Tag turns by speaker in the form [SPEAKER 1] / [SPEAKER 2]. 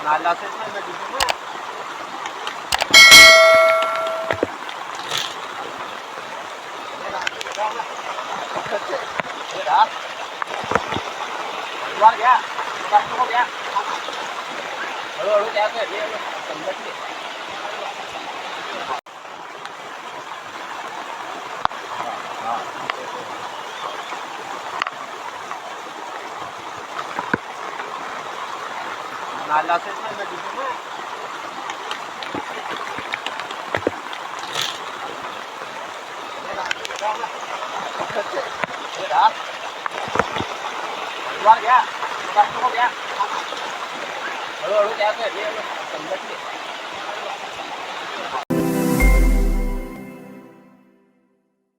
[SPEAKER 1] नाला असेल ना नदीतून घ्या घ्या हळूहळू द्या समजत नाही. नाला असेल ना नदीतून घ्या घ्या हळूहळू द्या समजत नाही.